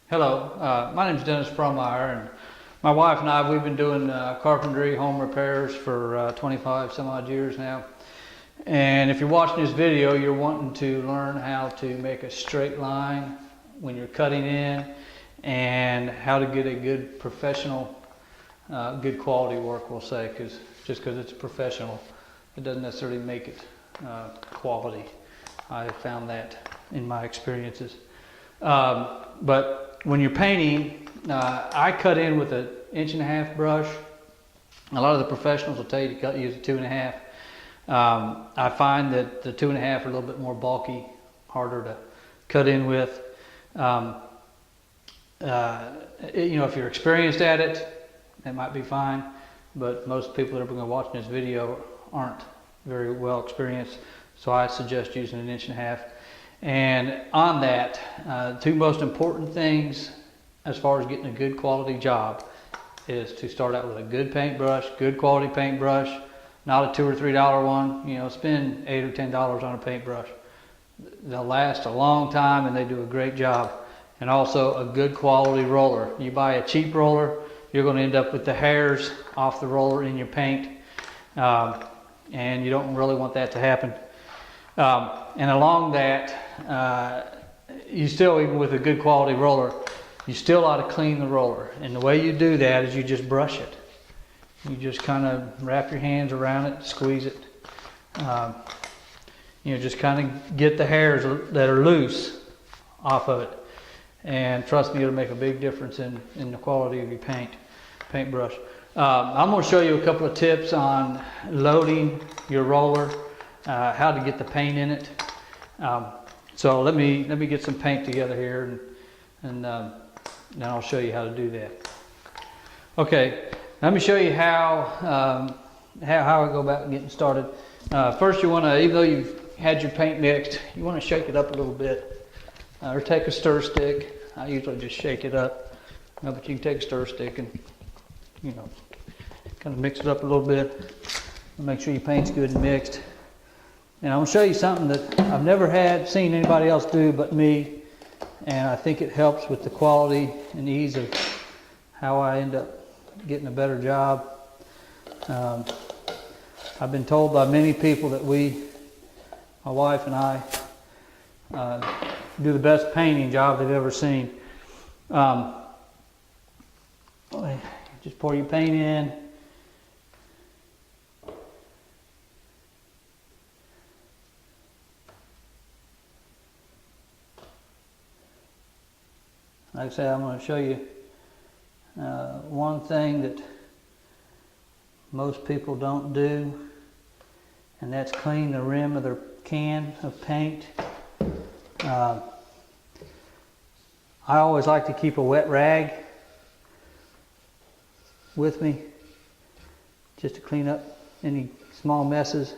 Hello, my name is Dennis Fromeyer, and my wife and I, we've been doing carpentry, home repairs for 25 some odd years now. And if you're watching this video, you're wanting to learn how to make a straight line when you're cutting in, and how to get a good professional, good quality work, we'll say, because just because it's professional, it doesn't necessarily make it quality. I have found that in my experiences. But when you're painting, I cut in with an 1.5 inch brush. A lot of the professionals will tell you to use a 2.5. I find that the 2.5 are a little bit more bulky, harder to cut in with. You know, if you're experienced at it, that might be fine. But most people that are going to watch this video aren't very well experienced, so I suggest using an 1.5 inch. And on that, two most important things as far as getting a good quality job is to start out with a good paintbrush, good quality paintbrush, not a $2 or $3 one. You know, spend $8 or $10 on a paintbrush. They'll last a long time and they do a great job. And also a good quality roller. You buy a cheap roller, you're going to end up with the hairs off the roller in your paint, and you don't really want that to happen. And along that, you still, even with a good quality roller, you still ought to clean the roller. And the way you do that is you just brush it. You just kind of wrap your hands around it, squeeze it. You know, just kind of get the hairs that are loose off of it. And trust me, it'll make a big difference in the quality of your paintbrush. I'm going to show you a couple of tips on loading your roller, how to get the paint in it. So let me get some paint together here, and then I'll show you how to do that. Okay, let me show you how I go about getting started. First, you want to, even though you've had your paint mixed, you want to shake it up a little bit, or take a stir stick. I usually just shake it up, but you can take a stir stick and, you know, kind of mix it up a little bit. Make sure your paint's good and mixed. And I'm going to show you something that I've never seen anybody else do but me, and I think it helps with the quality and ease of how I end up getting a better job. I've been told by many people that my wife and I, do the best painting job they've ever seen. Just pour your paint in. Like I said, I'm going to show you one thing that most people don't do, and that's clean the rim of their can of paint. I always like to keep a wet rag with me just to clean up any small messes.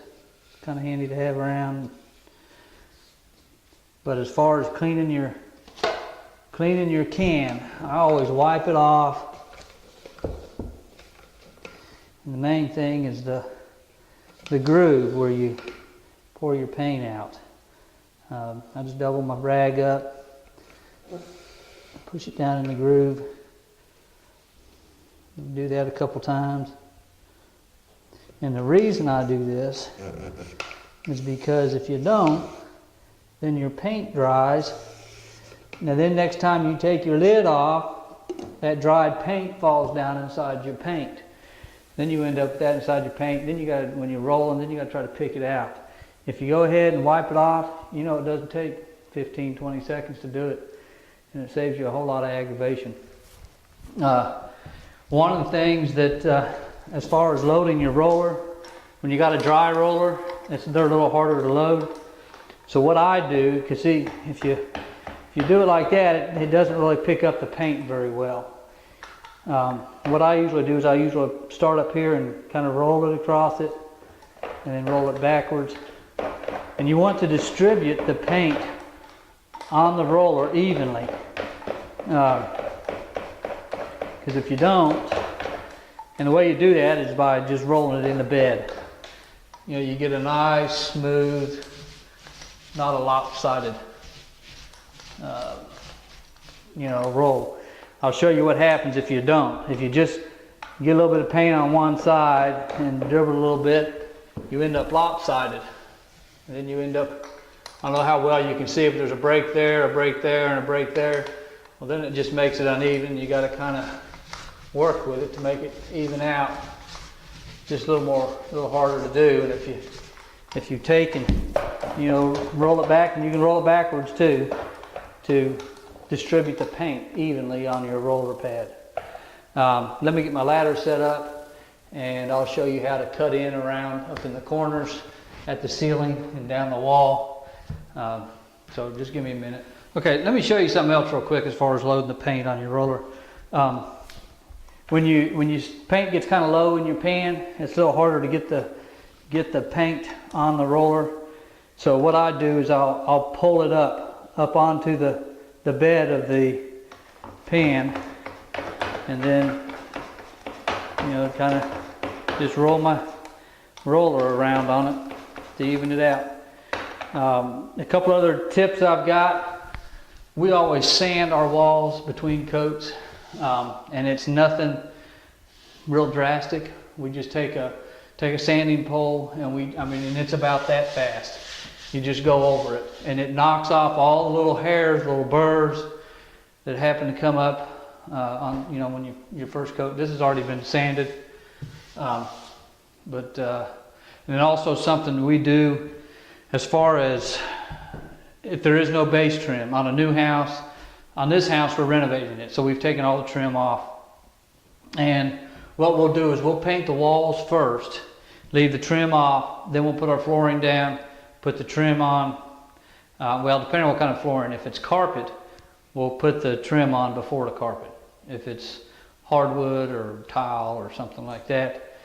It's kind of handy to have around. But as far as cleaning your can, I always wipe it off. And the main thing is the groove where you pour your paint out. I just double my rag up, push it down in the groove. Do that a couple times. And the reason I do this is because if you don't, then your paint dries. Now then, next time you take your lid off, that dried paint falls down inside your paint. Then you end up with that inside your paint. Then you got to, when you're rolling, then you got to try to pick it out. If you go ahead and wipe it off, you know it doesn't take 15, 20 seconds to do it, and it saves you a whole lot of aggravation. One of the things that, as far as loading your roller, when you got a dry roller, they're a little harder to load. So what I do, because see, if you do it like that, it doesn't really pick up the paint very well. What I usually do is I usually start up here and kind of roll it across it, and then roll it backwards. And you want to distribute the paint on the roller evenly. Because if you don't, and the way you do that is by just rolling it in the bed. You know, you get a nice, smooth, not a lopsided roll. I'll show you what happens if you don't. If you just get a little bit of paint on one side and dribble a little bit, you end up lopsided. And then you end up, I don't know how well you can see if there's a break there, a break there, and a break there. Well, then it just makes it uneven. You got to kind of work with it to make it even out. Just a little harder to do. And if you take and roll it back, and you can roll it backwards too, to distribute the paint evenly on your roller pad. Let me get my ladder set up, and I'll show you how to cut in around up in the corners, at the ceiling, and down the wall. So just give me a minute. Okay, let me show you something else real quick as far as loading the paint on your roller. When you paint gets kind of low in your pan, it's a little harder to get the paint on the roller. So what I do is I'll pull it up onto the bed of the pan, and then kind of just roll my roller around on it to even it out. A couple other tips I've got: we always sand our walls between coats, and it's nothing real drastic. We just take a sanding pole, and it's about that fast. You just go over it, and it knocks off all the little hairs, little burrs that happen to come up on when your first coat. This has already been sanded, and then also something we do as far as if there is no base trim on a new house. On this house, we're renovating it, so we've taken all the trim off, and what we'll do is we'll paint the walls first, leave the trim off, then we'll put our flooring down, put the trim on. Well, depending on what kind of flooring. If it's carpet, we'll put the trim on before the carpet. If it's hardwood or tile or something like that,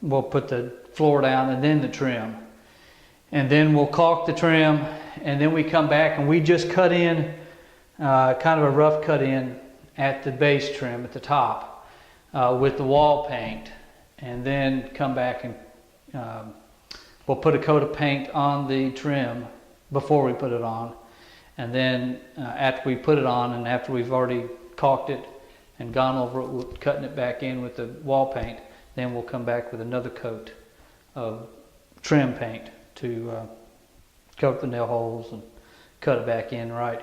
we'll put the floor down and then the trim. And then we'll caulk the trim, and then we come back and we just cut in kind of a rough cut in at the base trim at the top with the wall paint, and then come back and we'll put a coat of paint on the trim before we put it on, and then after we put it on and after we've already caulked it and gone over it, cutting it back in with the wall paint, then we'll come back with another coat of trim paint to coat the nail holes and cut it back in right.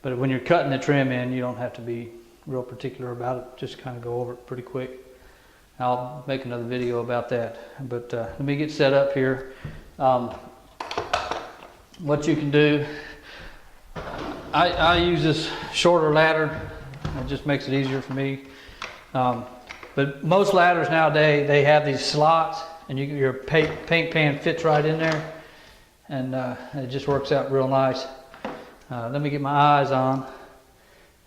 But when you're cutting the trim in, you don't have to be real particular about it. Just kind of go over it pretty quick. I'll make another video about that. But let me get set up here. What you can do, I use this shorter ladder. It just makes it easier for me. But most ladders nowadays, they have these slots, and your paint pan fits right in there, and it just works out real nice. Let me get my eyes on,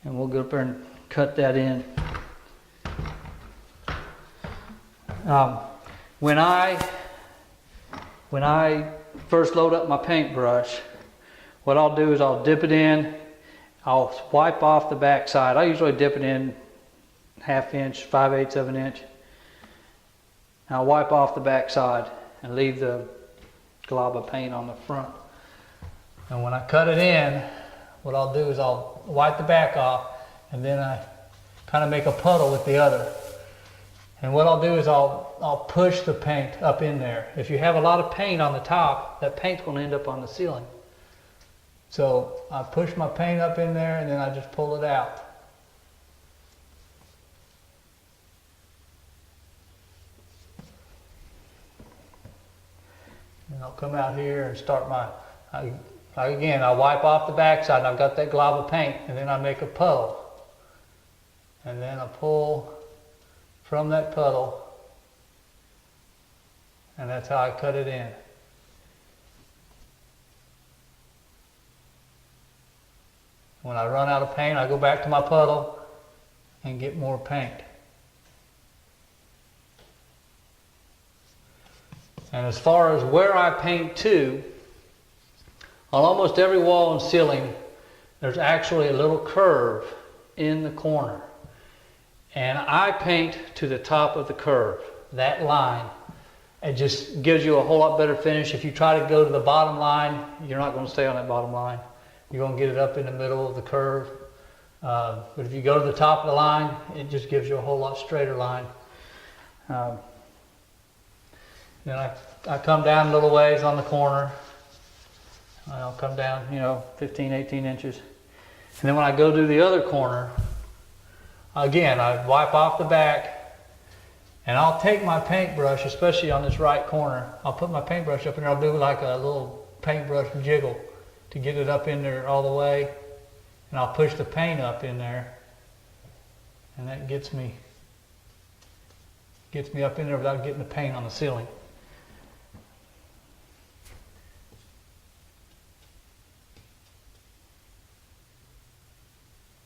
and we'll go up there and cut that in. When I first load up my paintbrush, what I'll do is I'll dip it in, I'll wipe off the back side. I usually dip it in 1/2 inch, 5/8 of an inch. I'll wipe off the back side and leave the glob of paint on the front. And when I cut it in, what I'll do is I'll wipe the back off, and then I kind of make a puddle with the other. And what I'll do is I'll push the paint up in there. If you have a lot of paint on the top, that paint's going to end up on the ceiling. So I push my paint up in there, and then I just pull it out. And I'll come out here and start again, I wipe off the backside, and I've got that glob of paint, and then I make a puddle. And then I pull from that puddle, and that's how I cut it in. When I run out of paint, I go back to my puddle and get more paint. And as far as where I paint to, on almost every wall and ceiling, there's actually a little curve in the corner. And I paint to the top of the curve, that line. It just gives you a whole lot better finish. If you try to go to the bottom line, you're not going to stay on that bottom line. You're going to get it up in the middle of the curve. But if you go to the top of the line, it just gives you a whole lot straighter line. Then I come down a little ways on the corner. I'll come down, 15, 18 inches. And then when I go to the other corner, again, I wipe off the back, and I'll take my paintbrush, especially on this right corner. I'll put my paintbrush up in there. I'll do like a little paintbrush jiggle to get it up in there all the way. And I'll push the paint up in there. And that gets me up in there without getting the paint on the ceiling.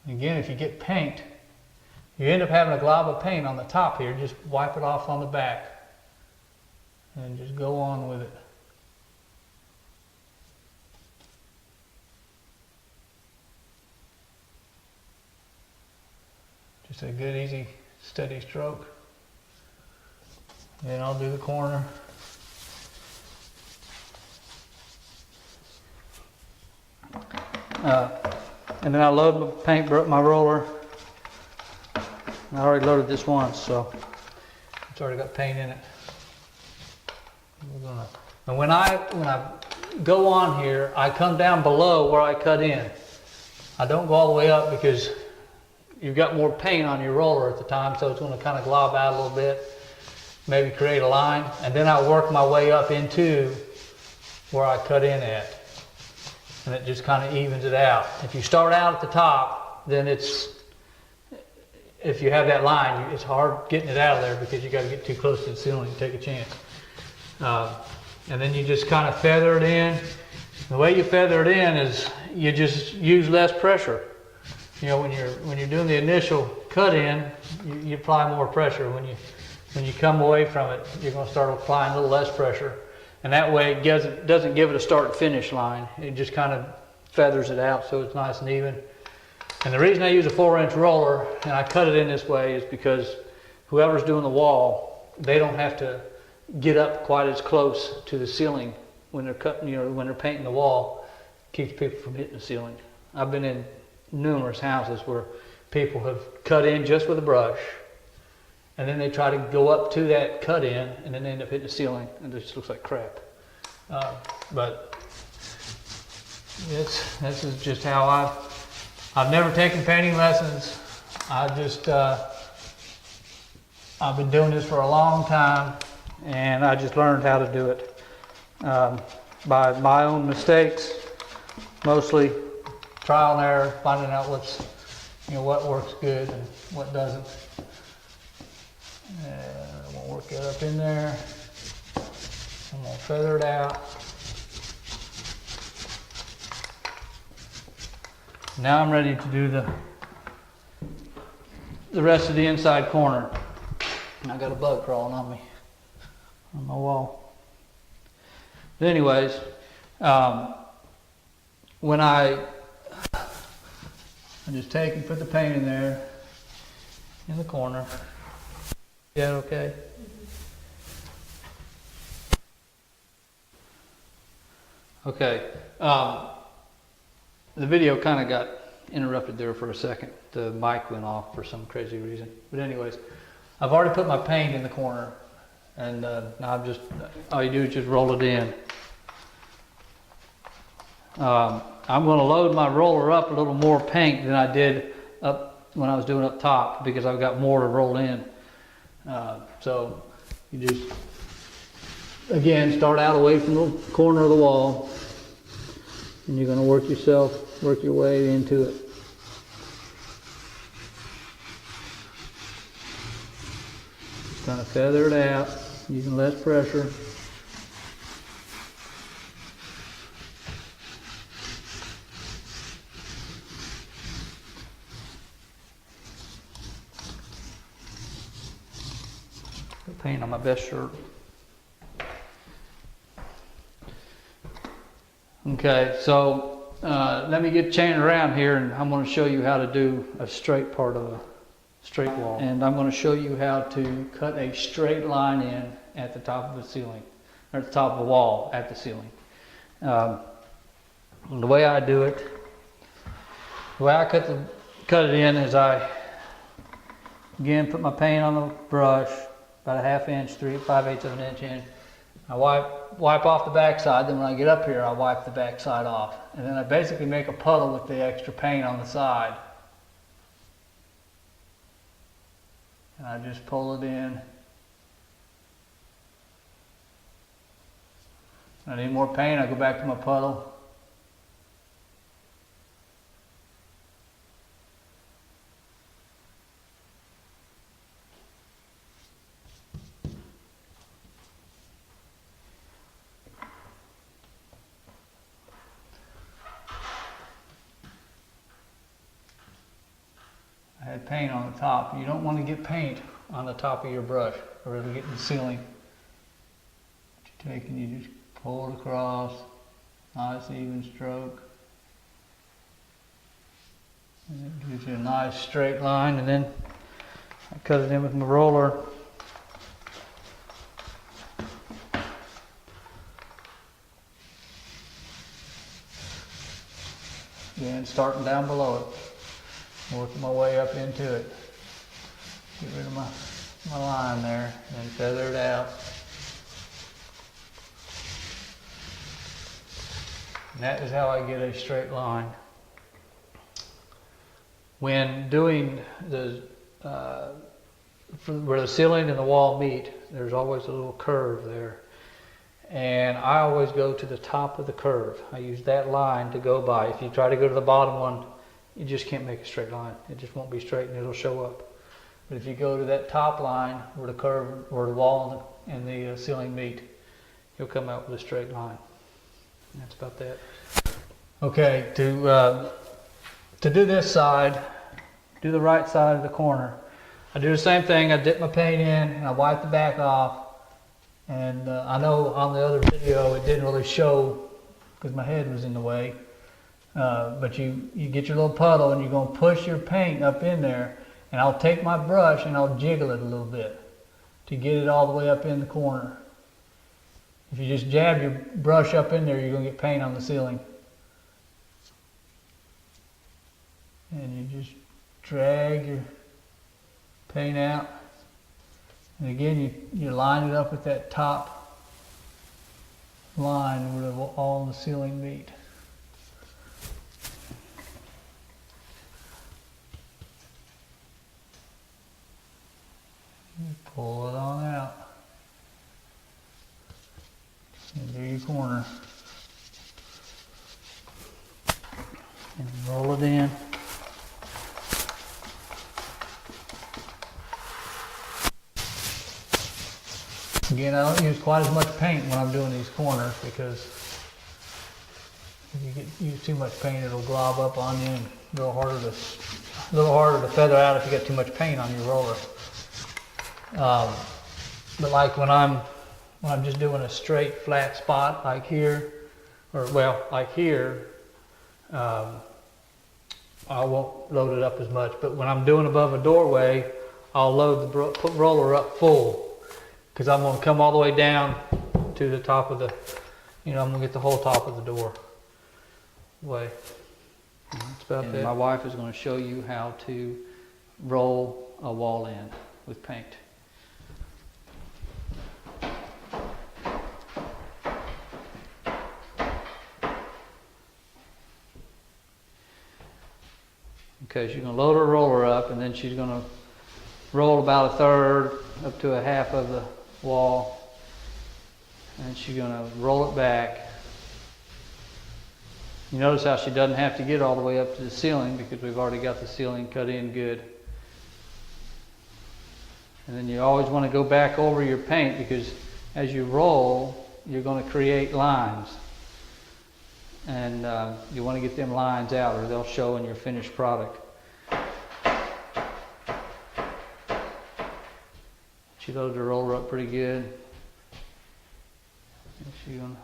Again, if you get paint, you end up having a glob of paint on the top here. Just wipe it off on the back and just go on with it. Just a good, easy, steady stroke. Then I'll do the corner. And then I load my roller. I already loaded this once, so it's already got paint in it. And when I go on here, I come down below where I cut in. I don't go all the way up because you've got more paint on your roller at the time, so it's going to kind of glob out a little bit, maybe create a line, and then I work my way up into where I cut in at. And it just kind of evens it out. If you start out at the top, then if you have that line, it's hard getting it out of there because you got to get too close to the ceiling to take a chance. And then you just kind of feather it in. The way you feather it in is you just use less pressure. When you're doing the initial cut in, you apply more pressure. When you come away from it, you're going to start applying a little less pressure. And that way it doesn't give it a start and finish line. It just kind of feathers it out so it's nice and even. And the reason I use a 4-inch roller and I cut it in this way is because whoever's doing the wall, they don't have to get up quite as close to the ceiling when they're cutting, when they're painting the wall. It keeps people from hitting the ceiling. I've been in numerous houses where people have cut in just with a brush, and then they try to go up to that cut in, and then they end up hitting the ceiling, and it just looks like crap. But this is just how I've never taken painting lessons. I've been doing this for a long time, and I just learned how to do it by my own mistakes, mostly trial and error, finding out what works good and what doesn't. I'm gonna work it up in there. I'm gonna feather it out. Now I'm ready to do the rest of the inside corner. And I got a bug crawling on me, on my wall. But anyways, when I just take and put the paint in there, in the corner. Yeah, okay? Okay. The video kind of got interrupted there for a second. The mic went off for some crazy reason. But anyways, I've already put my paint in the corner, and now all you do is just roll it in. I'm going to load my roller up a little more paint than I did up when I was doing up top because I've got more to roll in. So you just, again, start out away from the corner of the wall, and you're going to work your way into it. Just kind of feather it out using less pressure. Paint on my best shirt. Okay, so let me get chained around here, and I'm going to show you how to do a straight part of a straight wall. And I'm going to show you how to cut a straight line in at the top of the ceiling, or at the top of the wall at the ceiling. The way I do it, the way I cut cut it in as I, again, put my paint on the brush, about a 1/2 inch, 5/8 of an inch in. I wipe off the backside, then when I get up here, I wipe the backside off. And then I basically make a puddle with the extra paint on the side. And I just pull it in. I need more paint, I go back to my puddle. I had paint on the top. You don't want to get paint on the top of your brush or it'll get in the ceiling. What you take and you just pull it across, nice even stroke. And it gives you a nice straight line, and then I cut it in with my roller. Again, starting down below it, working my way up into it. Get rid of my line there, and then feather it out. And that is how I get a straight line. When doing the where the ceiling and the wall meet, there's always a little curve there. And I always go to the top of the curve. I use that line to go by. If you try to go to the bottom one, you just can't make a straight line. It just won't be straight and it'll show up. But if you go to that top line where the curve, where the wall and the ceiling meet, you'll come out with a straight line. And that's about that. Okay, to do this side, do the right side of the corner. I do the same thing. I dip my paint in and I wipe the back off. And I know on the other video it didn't really show because my head was in the way. But you get your little puddle and you're going to push your paint up in there. And I'll take my brush and I'll jiggle it a little bit to get it all the way up in the corner. If you just jab your brush up in there, you're going to get paint on the ceiling. And you just drag your paint out. And again, you line it up with that top line where all the ceiling meet. You pull it on out. And do your corner. And roll it in. Again, I don't use quite as much paint when I'm doing these corners because if you use too much paint, it'll glob up on you and a little harder to feather out if you get too much paint on your roller. But like when I'm just doing a straight flat spot like here, or well, like here, I won't load it up as much. But when I'm doing above a doorway, I'll load the roller up full. Because I'm going to come all the way down to the top of the, I'm going to get the whole top of the doorway. That's about that. My wife is going to show you how to roll a wall in with paint. Okay, she's going to load her roller up, and then she's going to roll about 1/3 up to 1/2 of the wall, and she's going to roll it back. You notice how she doesn't have to get all the way up to the ceiling because we've already got the ceiling cut in good. And then you always want to go back over your paint because as you roll, you're going to create lines. And you want to get them lines out or they'll show in your finished product. She loaded the roller up pretty good. And she's going to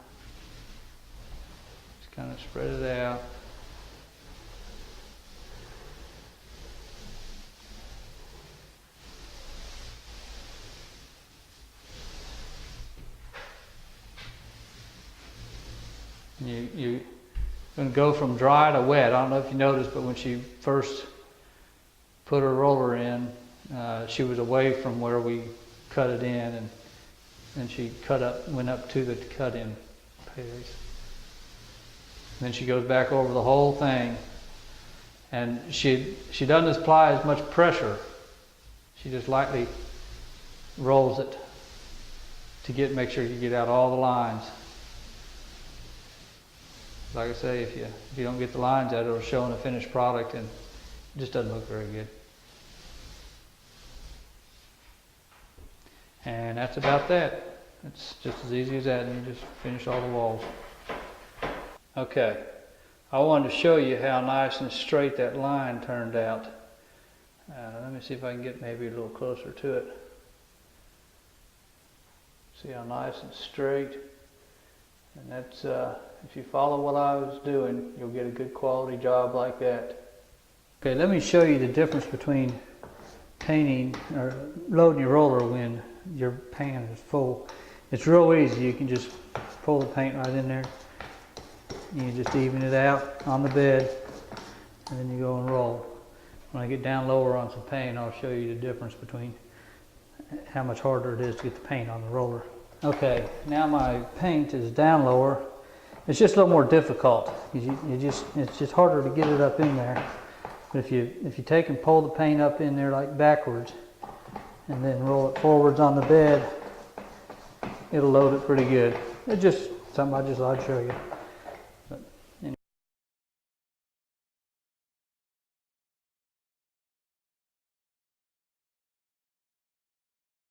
just kind of spread it out. And you're going to go from dry to wet. I don't know if you noticed, but when she first put her roller in, she was away from where we cut it in, and she went up to the cut-in pairs. Then she goes back over the whole thing, and she doesn't apply as much pressure. She just lightly rolls it to make sure you get out all the lines. Like I say, if you don't get the lines out, it'll show in the finished product, and it just doesn't look very good. And that's about that. It's just as easy as that, and you just finish all the walls. Okay, I wanted to show you how nice and straight that line turned out. Let me see if I can get maybe a little closer to it. See how nice and straight. And that's, if you follow what I was doing, you'll get a good quality job like that. Okay, let me show you the difference between painting or loading your roller when your pan is full. It's real easy. You can just pull the paint right in there. You just even it out on the bed, and then you go and roll. When I get down lower on some paint, I'll show you the difference between how much harder it is to get the paint on the roller. Okay, now my paint is down lower. It's just a little more difficult. It's just harder to get it up in there. But if you take and pull the paint up in there like backwards, and then roll it forwards on the bed, it'll load it pretty good. It's just something I just thought I'd show you.